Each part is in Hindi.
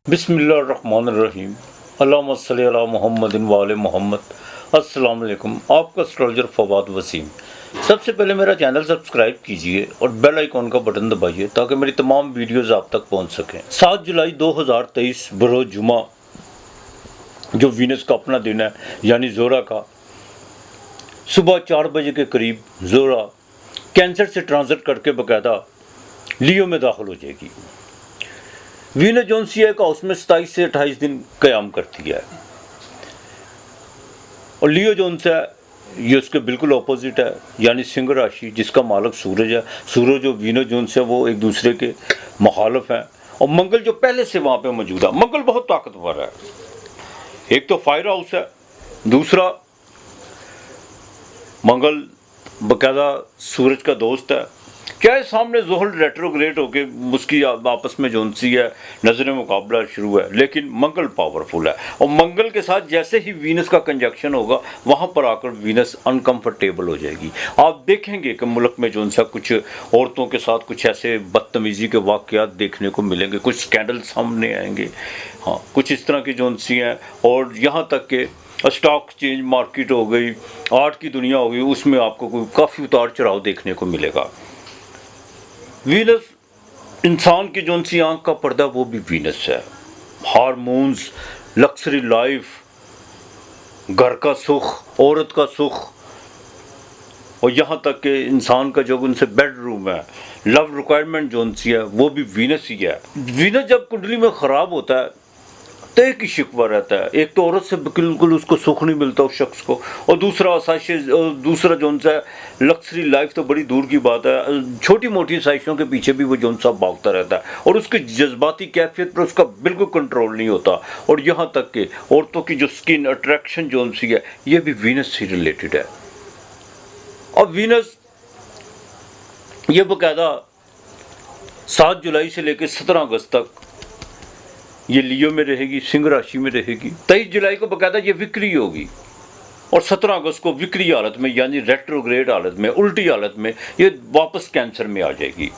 बिस्मिल्लाहिर्रहमानिर्रहीम अल्लाहुम्मा सल्ली अला मुहम्मदिन व आले मोहम्मद। अस्सलाम वालेकुम, आपका एस्ट्रोलॉजर फवाद वसीम। सबसे पहले मेरा चैनल सब्सक्राइब कीजिए और बेल आइकॉन का बटन दबाइए ताकि मेरी तमाम वीडियोस आप तक पहुंच सकें। 7 जुलाई 2023 बरोज़ जुमा, जो वीनस का अपना दिन है यानी ज़ोरा का, सुबह 4 बजे के करीब ज़ोरा कैंसर से ट्रांजिट करके बाकायदा लियो में दाखिल हो जाएगी। वीनस जोन सी एक हाउस में 27 से 28 दिन क़याम करती है और लियो जोन से ये उसके बिल्कुल अपोजिट है यानी सिंह राशि, जिसका मालिक सूरज है। सूरज और वीनस जोन से वो एक दूसरे के मुखालिफ हैं और मंगल जो पहले से वहाँ पे मौजूद है, मंगल बहुत ताकतवर है। एक तो फायर हाउस है, दूसरा मंगल बाकायदा सूरज का दोस्त है। चाहे सामने ज़ोहल रेट्रोग्रेड होके उसकी आपस में जोन सी है नज़र मुकाबला शुरू है, लेकिन मंगल पावरफुल है और मंगल के साथ जैसे ही वीनस का कंजक्शन होगा वहाँ पर आकर वीनस अनकंफर्टेबल हो जाएगी। आप देखेंगे कि मुल्क में जोन सा कुछ औरतों के साथ कुछ ऐसे बदतमीज़ी के वाक़यात देखने को मिलेंगे, कुछ स्कैंडल सामने आएंगे, हाँ कुछ इस तरह की जोन सी हैं। और यहाँ तक कि स्टॉक चेंज मार्केट हो गई, आर्ट की दुनिया हो गई, उसमें आपको कोई काफ़ी उतार चढ़ाव देखने को मिलेगा। वीनस इंसान की जोन सी आँख का पर्दा वो भी वीनस है। हार्मोन्स, लक्सरी लाइफ, घर का सुख, औरत का सुख और यहाँ तक कि इंसान का जो उनसे बेडरूम है, लव रिक्वायरमेंट जोन सी है वो भी वीनस ही है। वीनस जब कुंडली में ख़राब होता है तो एक ही शिकवा रहता है, एक तो औरत से बिल्कुल उसको सुख नहीं मिलता उस शख्स को, और दूसरा जोन सा लक्सरी लाइफ तो बड़ी दूर की बात है, छोटी मोटी साइशों के पीछे भी वो जोन सा भागता रहता है और उसकी जज्बाती कैफियत पर उसका बिल्कुल कंट्रोल नहीं होता। और यहाँ तक कि औरतों की जो स्किन अट्रैक्शन जोन सी है ये भी वीनस से रिलेटेड है। और वीनस ये बाकायदा 7 जुलाई से लेकर 17 अगस्त तक ये लियो में रहेगी, सिंह राशि में रहेगी। 23 जुलाई को बाकायदा ये विक्री होगी और 17 अगस्त को विक्री हालत में यानी रेट्रोग्रेड हालत में, उल्टी हालत में ये वापस कैंसर में आ जाएगी।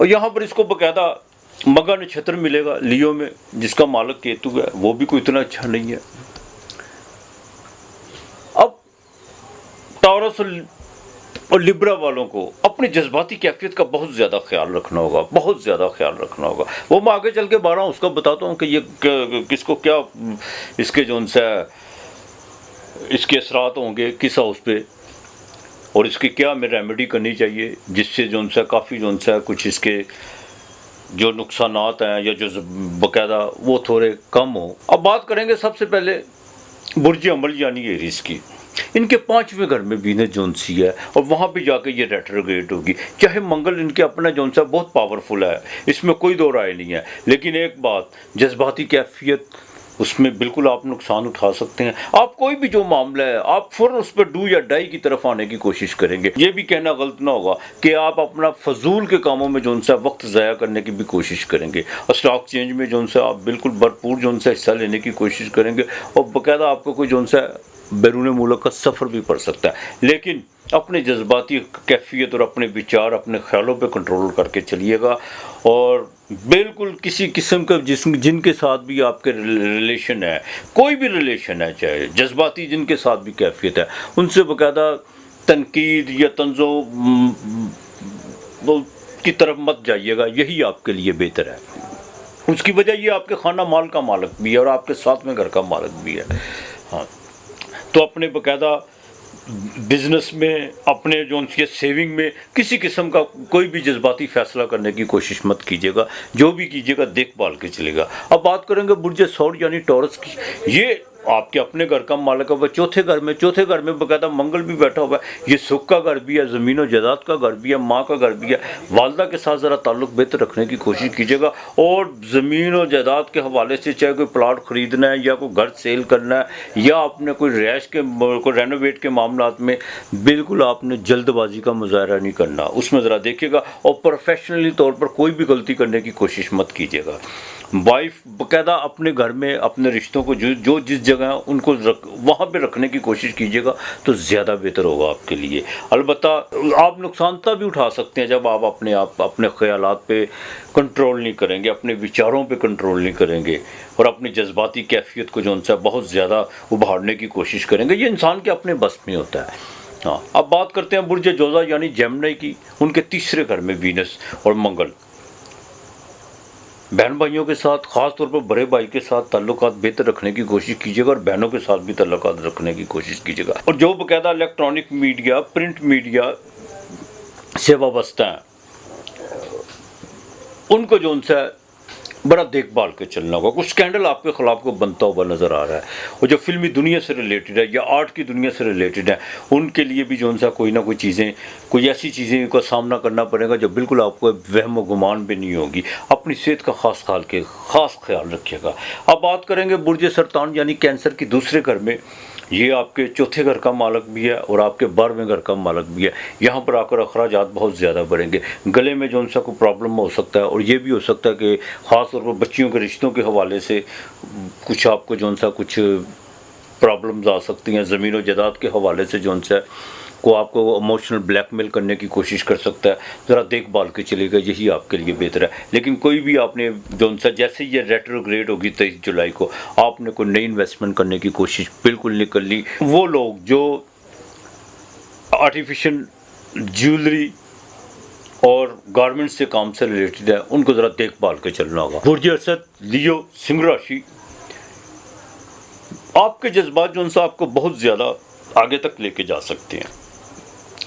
और यहाँ पर इसको बाकायदा मगा नक्षत्र मिलेगा लियो में, जिसका मालिक केतु है, वो भी कोई इतना अच्छा नहीं है। अब टॉरस और लिब्रा वालों को अपनी जज्बाती कैफियत का बहुत ज़्यादा ख्याल रखना होगा, बहुत ज़्यादा ख्याल रखना होगा। वो मैं आगे चल के 12 उसका बताता हूँ कि ये किसको क्या इसके जोन सा इसके असरात होंगे किस हाउस पे और इसकी क्या हमें रेमेडी करनी चाहिए जिससे जोन सा काफ़ी जोन सा कुछ इसके जो नुकसानात हैं या जो बाकायदा वो थोड़े कम हो। अब बात करेंगे सबसे पहले बुर्ज अमल यानी एरीज की। इनके 5वें घर में वीनस जोन सी है और वहाँ पे जाके ये रेट्रोग्रेड होगी। चाहे मंगल इनके अपना जोन सा बहुत पावरफुल है, इसमें कोई दो राय नहीं है, लेकिन एक बात जज्बाती कैफियत उसमें बिल्कुल आप नुकसान उठा सकते हैं। आप कोई भी जो मामला है आप फ़ौरन उस पर डू या डाई की तरफ आने की कोशिश करेंगे। ये भी कहना गलत ना होगा कि आप अपना फजूल के कामों में जोन सा वक्त ज़ाया करने की भी कोशिश करेंगे और स्टॉक चेंज में जोन सा आप बिल्कुल भरपूर जोन सा हिस्सा लेने की कोशिश करेंगे और बाकायदा आपको कोई जोन सा बैरून मुल्क का सफ़र भी पड़ सकता है। लेकिन अपने जज्बाती कैफियत और अपने विचार, अपने ख्यालों पे कंट्रोल करके चलिएगा और बिल्कुल किसी किस्म का जिनके साथ भी आपके रिलेशन है, कोई भी रिलेशन है, चाहे जज्बाती जिनके साथ भी कैफियत है, उनसे बाकायदा तनकीद या तंजो की तरफ मत जाइएगा, यही आपके लिए बेहतर है। उसकी वजह ये आपके खाना माल का मालिक भी है और आपके साथ में घर का मालिक भी है। हाँ, तो अपने बाकायदा बिज़नेस में, अपने जो उनकी सेविंग में किसी किस्म का कोई भी जज्बाती फ़ैसला करने की कोशिश मत कीजिएगा, जो भी कीजिएगा देखभाल के चलेगा। अब बात करेंगे बुर्ज सौर यानी टॉरस की। ये आपके अपने घर का मालिक है, चौथे घर में बाकायदा मंगल भी बैठा हुआ है। ये सुख का घर भी है, ज़मीन और जायदाद का घर भी है, माँ का घर भी है। वालदा के साथ ज़रा ताल्लुक़ बेहतर रखने की कोशिश कीजिएगा और ज़मीन और जायदाद के हवाले से चाहे कोई प्लाट ख़रीदना है या कोई घर सेल करना है या आपने कोई रिहाइश के कोई रेनोवेट के मामलात में बिल्कुल आपने जल्दबाजी का मुजाहरा नहीं करना, उसमें ज़रा देखिएगा और प्रोफेशनली तौर पर कोई भी गलती करने की कोशिश मत कीजिएगा। वाइफ बाकायदा अपने घर में अपने रिश्तों को जो जिस जगह है उनको वहाँ पे रखने की कोशिश कीजिएगा तो ज़्यादा बेहतर होगा आपके लिए। अलबत्ता आप नुकसानता भी उठा सकते हैं जब आप अपने ख़यालात पे कंट्रोल नहीं करेंगे, अपने विचारों पे कंट्रोल नहीं करेंगे और अपनी जज्बाती कैफियत को जो उनसे बहुत ज़्यादा उभारने की कोशिश करेंगे। ये इंसान के अपने बस में होता है। हाँ, अब बात करते हैं बुर्ज जोज़ा यानी जेमिनी की। उनके तीसरे घर में वीनस और मंगल। बहन भाइयों के साथ, ख़ास तौर पर बड़े भाई के साथ ताल्लुकात बेहतर रखने की कोशिश कीजिएगा और बहनों के साथ भी ताल्लुकात रखने की कोशिश कीजिएगा। और जो बाकायदा इलेक्ट्रॉनिक मीडिया, प्रिंट मीडिया से वाबस्ता हैं, उनको जो उनसे बड़ा देखभाल के चलना होगा। कुछ स्कैंडल आपके खिलाफ को बनता हुआ नज़र आ रहा है और जो फिल्मी दुनिया से रिलेटेड है या आर्ट की दुनिया से रिलेटेड है, उनके लिए भी जो उनसा कोई ना कोई चीज़ें, कोई ऐसी चीज़ें का सामना करना पड़ेगा जो बिल्कुल आपको वहम गुमान भी नहीं होगी। अपनी सेहत का ख़ास ख्याल रखिएगा। अब बात करेंगे बुर्ज सरतान यानी कैंसर की दूसरे घर में। ये आपके चौथे घर का मालक भी है और आपके 12वें घर का मालक भी है। यहाँ पर आकर अखराजात बहुत ज़्यादा बढ़ेंगे। गले में जो उनसा कोई प्रॉब्लम हो सकता है और ये भी हो सकता है कि ख़ास तौर पर बच्चियों के रिश्तों के हवाले से कुछ आपको जो उनसा कुछ प्रॉब्लम्स आ सकती हैं। ज़मीन और जायदाद के हवाले से जो उनसे को आपको इमोशनल ब्लैकमेल करने की कोशिश कर सकता है। ज़रा देखभाल के चलेगा, यही आपके लिए बेहतर है। लेकिन कोई भी आपने जो उनसे जैसे ये रेट्रोग्रेड होगी 23 जुलाई को, आपने कोई नई इन्वेस्टमेंट करने की कोशिश बिल्कुल नहीं कर ली। वो लोग जो आर्टिफिशियल ज्वेलरी और गारमेंट से काम से रिलेटेड है, उनको ज़रा देखभाल के चलना होगा। बुर्ज असद लियो सिंह राशि, आपके जज्बात जो उनसे आपको बहुत ज़्यादा आगे तक लेके जा सकते हैं।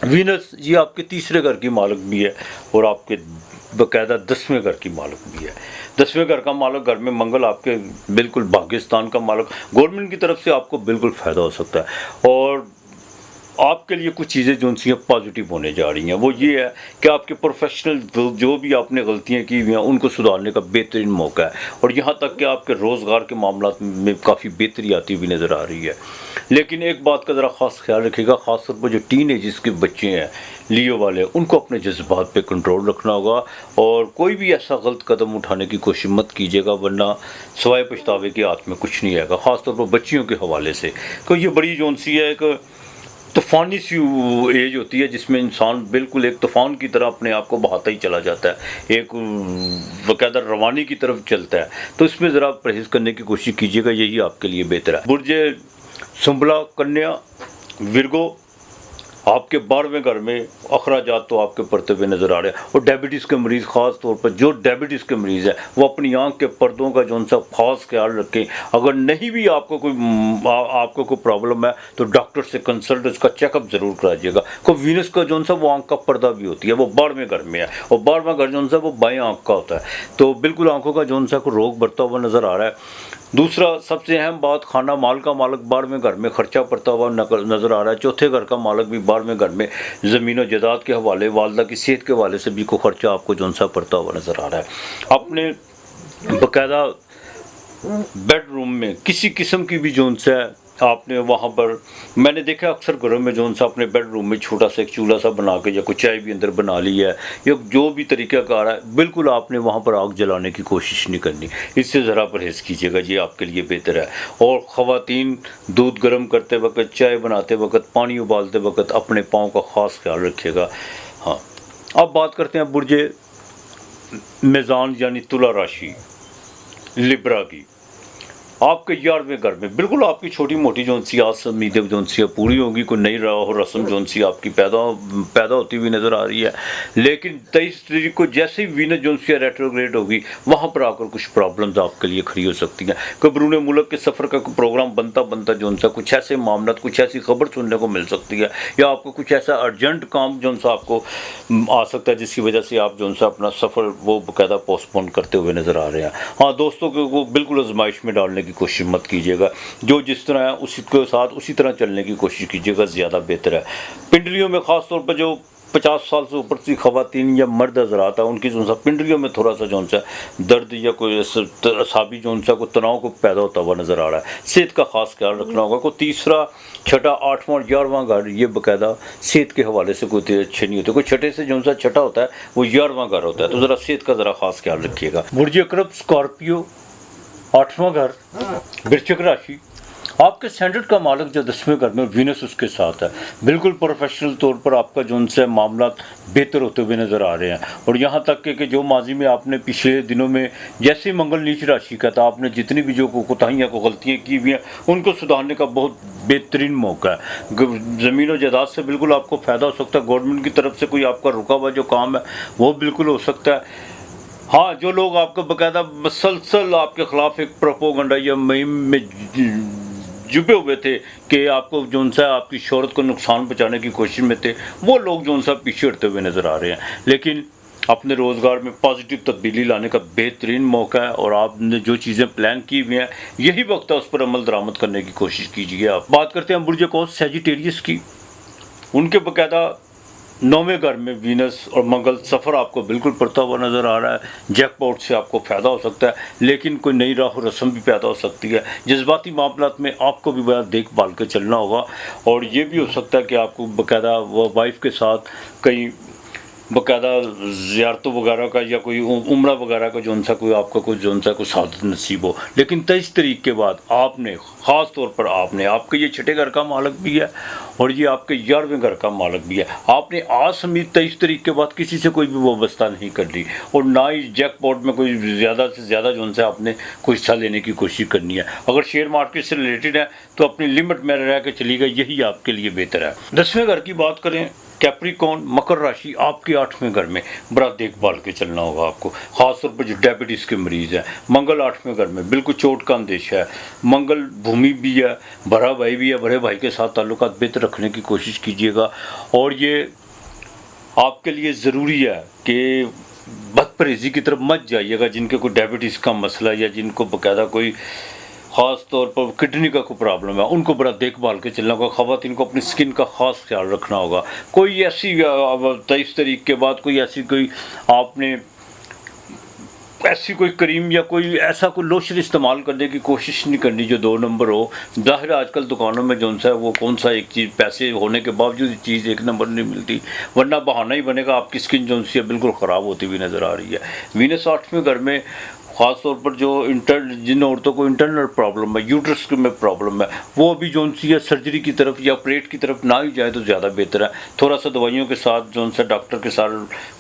वीनस ये आपके तीसरे घर की मालक भी है और आपके बाकायदा 10वें घर की मालक भी है। 10वें घर का मालक, घर में मंगल आपके बिल्कुल भाग्यस्थान का मालक, गवर्नमेंट की तरफ से आपको बिल्कुल फ़ायदा हो सकता है। और आपके लिए कुछ चीज़ें जो उनसी पॉजिटिव होने जा रही हैं वो ये है कि आपके प्रोफेशनल जो भी आपने गलतियां की हुई हैं उनको सुधारने का बेहतरीन मौका है। और यहाँ तक कि आपके रोज़गार के मामला में काफ़ी बेहतरी आती हुई नज़र आ रही है। लेकिन एक बात का ज़रा ख़ास ख्याल रखिएगा, ख़ास तौर पर जो टीन एज के बच्चे हैं लियो वाले, उनको अपने जज्बात पे कंट्रोल रखना होगा और कोई भी ऐसा गलत कदम उठाने की कोशिश मत कीजिएगा, वरना सवाए पछतावे के हाथ में कुछ नहीं आएगा। ख़ास तौर पर बच्चियों के हवाले से, क्योंकि ये बड़ी जो सी है एक तूफ़ानी सी एज होती है जिसमें इंसान बिल्कुल एक तूफ़ान की तरह अपने आप को बहाता ही चला जाता है, एक बाकायदा रवानी की तरफ चलता है। तो इसमें ज़रा परहेज़ करने की कोशिश कीजिएगा, यही आपके लिए बेहतर है। बुर्ज सुंबला कन्या विरगो, आपके 12वें घर में अखराजात तो आपके पड़ते हुए नज़र आ रहे हैं। और डायबिटीज़ के मरीज़, ख़ास तौर पर जो डायबिटीज़ के मरीज़ हैं, वो अपनी आँख के पर्दों का जो उनसा ख़ास ख्याल रखें। अगर नहीं भी आपको कोई प्रॉब्लम है तो डॉक्टर से कंसल्ट, उसका चेकअप ज़रूर कराइएगा। को वीनस का जो उनसा वो आँख का पर्दा भी होती है, वो 12वें घर में है और 12वां घर जो उनसा वो बाएँ आँख का होता है। तो बिल्कुल आँखों का जो उनसा को रोग बढ़ता हुआ नज़र आ रहा है। दूसरा सबसे अहम बात, खाना माल का मालक 12वें घर में खर्चा पड़ता हुआ नज़र आ रहा है। चौथे घर का मालक भी 12वें घर में ज़मीन और जायदाद के हवाले, वालदा की सेहत के हवाले से भी को खर्चा आपको जो सा पड़ता हुआ नज़र आ रहा है। अपने बाकायदा बेडरूम में किसी किस्म की भी जो सा आपने वहाँ पर, मैंने देखा अक्सर घरों में जो सा अपने बेडरूम में छोटा सा एक चूल्हा सा बना के या कुछ चाय भी अंदर बना ली है या जो भी तरीक़ाकार है, बिल्कुल आपने वहाँ पर आग जलाने की कोशिश नहीं करनी। इससे ज़रा परहेज़ कीजिएगा, ये आपके लिए बेहतर है। और ख़वातीन दूध गर्म करते वक्त, चाय बनाते वक्त, पानी उबालते वक्त अपने पाँव का ख़ास ख्याल रखिएगा। हाँ, अब बात करते हैं बुर्ज मीज़ान यानी तुला राशि लिब्रा की। आपके 11वें घर में बिल्कुल आपकी छोटी मोटी जो सी आस उम्मीदें जो सी पूरी होंगी, कोई नई रस्म जो सी आपकी पैदा होती हुई नज़र आ रही है। लेकिन 23 तारीख को जैसे ही वीनस जो सी रेट्रोग्रेड होगी, वहाँ पर आकर कुछ प्रॉब्लम्स आपके लिए खड़ी हो सकती हैं। कबरून मुल्क के सफ़र का प्रोग्राम बनता जो सा कुछ ऐसे मामला, कुछ ऐसी खबर सुनने को मिल सकती है या आपको कुछ ऐसा अर्जेंट काम जो सा आपको आ सकता है जिसकी वजह से आप जो सा अपना सफ़र वो बाकायदा पोस्टपोन करते हुए नज़र आ रहे हैं। हाँ, दोस्तों को बिल्कुल आजमाइश में डालने की कोशिश मत कीजिएगा, जो जिस तरह है उसी के साथ उसी तरह चलने की कोशिश कीजिएगा, ज़्यादा बेहतर है। पिंडलियों में ख़ास तौर पर जो 50 साल से ऊपर की खवातीन या मर्द हजरात है, उनकी जो सा पिंडलियों में थोड़ा सा जो सा दर्द या कोई असाबी जो सा कोई तनाव को पैदा होता हुआ नज़र आ रहा है, सेहत का खास ख्याल रखना होगा। कोई तीसरा, छठा, 8वां, 11वां घर ये बाकायदा सेहत के हवाले से कोई अच्छे नहीं होते। कोई छठे से जो सा छठा होता है वो 11वां घर होता है, तो ज़रा सेहत का ज़रा खास ख्याल रखिएगा। बुर्ज अकरब स्कॉर्पियो 8वां घर, वृश्चिक राशि। आपके स्टैंडर्ड का मालिक जो 10वें घर में वीनस उसके साथ है, बिल्कुल प्रोफेशनल तौर पर आपका जो उनसे मामला बेहतर होते हुए नज़र आ रहे हैं। और यहाँ तक कि जो माजी में आपने पिछले दिनों में जैसे मंगल नीच राशि का था, आपने जितनी भी जो कोताहियाँ को गलतियाँ की हुई हैं उनको सुधारने का बहुत बेहतरीन मौका है। ज़मीन और जायदाद से बिल्कुल आपको फ़ायदा हो सकता है। गवर्नमेंट की तरफ से कोई आपका रुका हुआ जो काम है वो बिल्कुल हो सकता है। हाँ, जो लोग आपको बाकायदा मसलसल आपके ख़िलाफ़ एक प्रोपोगंडा या मुहिम में जुटे हुए थे कि आपको जो सा आपकी शोहरत को नुकसान पहुँचाने की कोशिश में थे, वो लोग जो सा पीछे हटते हुए नज़र आ रहे हैं। लेकिन अपने रोज़गार में पॉजिटिव तब्दीली लाने का बेहतरीन मौका है और आपने जो चीज़ें प्लान की हुई हैं यही वक्त है उस पर अमल दरामद करने की कोशिश कीजिए। आप बात करते हैं बुर्ज कौस सैजिटेरियस की। उनके बाकायदा 9वें घर में वीनस और मंगल सफ़र आपको बिल्कुल पड़ता हुआ नज़र आ रहा है। जैकपॉट से आपको फ़ायदा हो सकता है, लेकिन कोई नई राह रस्म भी पैदा हो सकती है। जज्बाती मामलात में आपको भी बड़ा देखभाल के चलना होगा। और ये भी हो सकता है कि आपको बाकायदा वाइफ के साथ कहीं बाकायदा ज़ियारतों वगैरह का या कोई उम्रा वगैरह का जो सा कोई आपका कोई जो सा कोई सादत नसीब हो। लेकिन 23 तारीख के बाद आपने ख़ास तौर पर आपके ये छठे घर का मालिक भी है और ये आपके 11वें घर का मालिक भी है। आपने आज समेत 23 तारीख के बाद किसी से कोई भी वाबस्ता नहीं कर ली और ना ही जैकपॉट में कोई ज़्यादा से ज़्यादा जो सा आपने कोई हिस्सा लेने की कोशिश करनी है। अगर शेयर मार्केट से रिलेटेड है तो अपनी लिमिट में रह के चलिएगा, यही आपके लिए बेहतर है। 10वें घर की बात करें, कैप्रिकॉन मकर राशि, आपके 8वें घर में बड़ा देखभाल के चलना होगा आपको, ख़ासतौर पर जो डायबिटीज़ के मरीज़ हैं। मंगल 8वें घर में बिल्कुल चोट का अंदेशा है। मंगल भूमि भी है, बड़ा भाई भी है, बड़े भाई के साथ ताल्लुकात बेहतर रखने की कोशिश कीजिएगा। और ये आपके लिए ज़रूरी है कि बदपरहेज़ी की तरफ मत जाइएगा। जिनके कोई डायबिटीज़ का मसला या जिनको बाकायदा कोई ख़ास तौर पर किडनी का कोई प्रॉब्लम है, उनको बड़ा देखभाल के चलना होगा। ख़वातीन को अपनी स्किन का ख़ास ख्याल रखना होगा। कोई ऐसी 23 तारीख के बाद कोई ऐसी कोई आपने ऐसी कोई क्रीम या कोई ऐसा कोई लोशन इस्तेमाल करने की कोशिश नहीं करनी जो 2 नंबर हो। ज़ाहिर आजकल दुकानों में जो सा है वो कौन सा एक चीज़ पैसे होने के बावजूद चीज़ 1 नंबर नहीं मिलती, वरना बहाना ही बनेगा। आपकी स्किन जो सी है बिल्कुल ख़राब होती हुई नज़र आ रही है। वीनस 8वें घर में ख़ास तौर पर जो जिन औरतों को इंटरनल प्रॉब्लम है, यूट्रस में प्रॉब्लम है, वो अभी जो सी है सर्जरी की तरफ या ऑपरेट की तरफ ना ही जाए तो ज़्यादा बेहतर है। थोड़ा सा दवाइयों के साथ जो सा डॉक्टर के साथ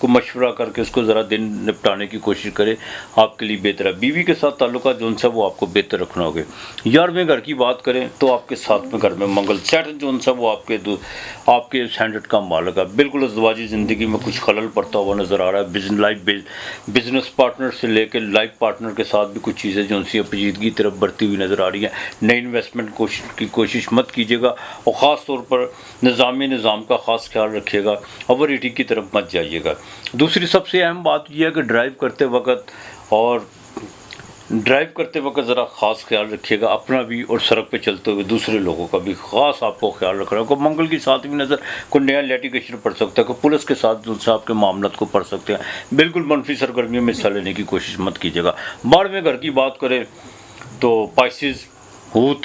को मशवरा करके उसको ज़रा दिन निपटाने की कोशिश करे, आपके लिए बेहतर है। बीवी के साथ ताल्लुका जो सा वो आपको बेहतर रखना होगा। 11वें घर की बात करें तो आपके 7वें घर में मंगल सैटर्न जो सा वो आपके स्टैंडर्ड का मालिक है। बिल्कुल अज़वाजी ज़िंदगी में कुछ खलल पड़ता हुआ नज़र आ रहा है। बिजनेस पार्टनर से लेकर लाइफ पार्टनर के साथ भी कुछ चीज़ें जो सी पेचीदगी तरफ बढ़ती हुई नज़र आ रही हैं। नई इन्वेस्टमेंट की कोशिश मत कीजिएगा और ख़ास तौर पर निज़ाम का ख़ास ख्याल रखिएगा, ओवर ईटिंग की तरफ मत जाइएगा। दूसरी सबसे अहम बात यह है कि ड्राइव करते वक्त ज़रा ख़ास ख्याल रखिएगा, अपना भी और सड़क पे चलते हुए दूसरे लोगों का भी ख़ास आपको ख्याल रखना होगा। मंगल की 7वीं नज़र कोई नया लिटिगेशन पढ़ सकता है, कोई पुलिस के साथ जो सा आपके मामलों को पढ़ सकते हैं। बिल्कुल मनफी सरगर्मियों में हिस्सा लेने की कोशिश मत कीजिएगा। 12वें घर की बात करें तो पाइसिस हूत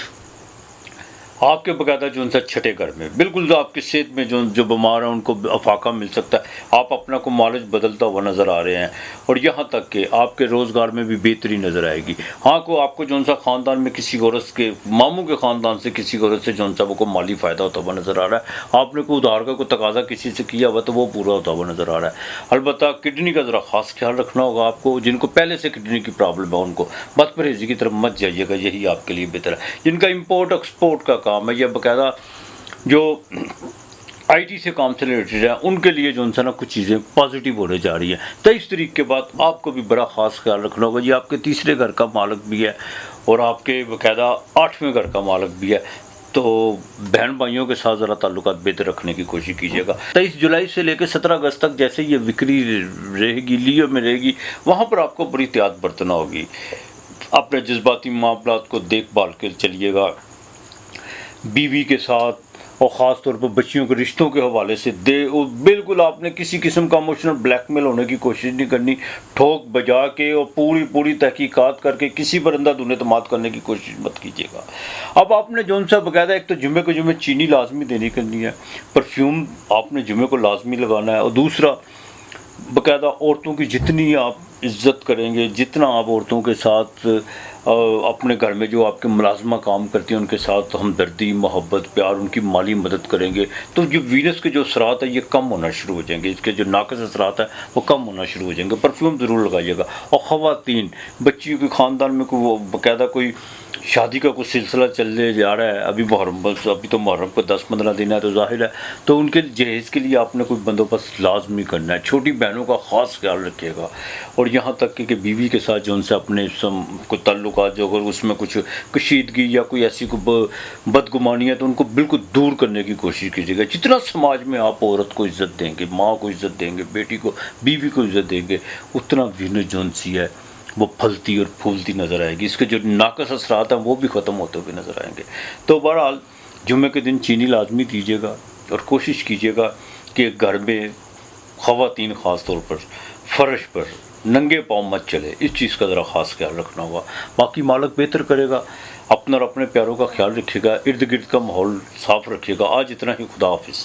आपके बाकायदा जो उनसे छठे घर में बिल्कुल जो आपकी सेहत में जो बीमार हैं उनको अफाका मिल सकता है। आप अपना को मालिज बदलता हुआ नज़र आ रहे हैं और यहाँ तक कि आपके रोज़गार में भी बेहतरी नज़र आएगी। हाँ, को आपको जो सा ख़ानदान में किसी औरत के मामू के ख़ानदान से किसी औरत से जो सा वो माली फ़ायदा होता हुआ नज़र आ रहा है। आपने कोई उधार का कोई तकाजा किसी से किया हुआ तो वो पूरा होता हुआ नज़र आ रहा है। अलबत्ता किडनी का ज़रा ख़ास ख्याल रखना होगा आपको। जिनको पहले से किडनी की प्रॉब्लम है उनको बदपरहेज़ी की तरफ मत जाइएगा, यही आपके लिए बेहतर है। जिनका इम्पोर्ट एक्सपोर्ट का काम है या बाकायदा जो आईटी से काम से रिलेटेड है उनके लिए जो ना कुछ चीज़ें पॉजिटिव होने जा रही है। 23 तारीख के बाद आपको भी बड़ा ख़ास ख्याल रखना होगा। ये आपके 3रे घर का मालिक भी है और आपके बाकायदा 8वें घर का मालिक भी है, तो बहन भाइयों के साथ ज़रा ताल्लुकात बेहतर रखने की कोशिश कीजिएगा। 23 जुलाई से लेकर 17 अगस्त तक जैसे ये बिक्री रहेगी, लियो में रहेगी, वहाँ पर आपको बड़ी एहतियात बरतना होगी। अपने जज्बाती मामलात को देखभाल के चलिएगा। बीवी के साथ और ख़ास तौर पर बच्चियों के रिश्तों के हवाले से बिल्कुल आपने किसी किस्म का इमोशनल ब्लैकमेल होने की कोशिश नहीं करनी। ठोक बजा के और पूरी तहकीकात करके किसी पर अंधाधुंध एतमाद करने की कोशिश मत कीजिएगा। अब आपने जौन सा बाकायदा एक तो जुम्मे को जुम्मे चीनी लाजमी देनी करनी है, परफ्यूम आपने जुम्मे को लाजमी लगाना है, और दूसरा बाकायदा औरतों की जितनी आप इज़्ज़त करेंगे, जितना आप औरतों के साथ अपने घर में जो आपके मुलाज़मा काम करती हैं उनके साथ हमदर्दी, मोहब्बत, प्यार, उनकी माली मदद करेंगे, तो जो वीनस के जो असरात है ये कम होना शुरू हो जाएंगे, इसके जो नाक़िस असरात है वो कम होना शुरू हो जाएंगे। परफ्यूम ज़रूर लगाइएगा। और ख़वातीन, बच्चियों के ख़ानदान में कोई वो बाकायदा कोई शादी का कुछ सिलसिला चलने जा रहा है, अभी तो मुहर्रम को 10-15 दिन है, तो ज़ाहिर है तो उनके जहेज़ के लिए आपने कोई बंदोबस्त लाजमी करना है। छोटी बहनों का ख़ास ख्याल रखिएगा। और यहाँ तक कि बीवी के साथ जो उनसे अपने कोई ताल्लुकात जो अगर उसमें कुछ कशीदगी या कोई ऐसी कोई बदगुमानी है तो उनको बिल्कुल दूर करने की कोशिश कीजिएगा। जितना समाज में आप औरत को इज़्ज़त देंगे, माँ को इज़्ज़त देंगे, बेटी को, बीवी को इज़्ज़त देंगे, उतना वीनस जौन सी है वो फलती और फूलती नज़र आएगी। इसके जो नाक़िस असरात हैं वो भी ख़त्म होते हुए नज़र आएंगे। तो बहरहाल जुम्मे के दिन चीनी लाजमी दीजिएगा और कोशिश कीजिएगा कि घर में ख़वातीन ख़ास तौर पर फ़र्श पर नंगे पाँव मत चले। इस चीज़ का ज़रा ख़ास ख्याल रखना होगा। बाकी मालिक बेहतर करेगा। अपना और अपने प्यारों का ख्याल रखिएगा। इर्द गिर्द का माहौल साफ़ रखिएगा। आज इतना ही। खुदा हाफ़िज़।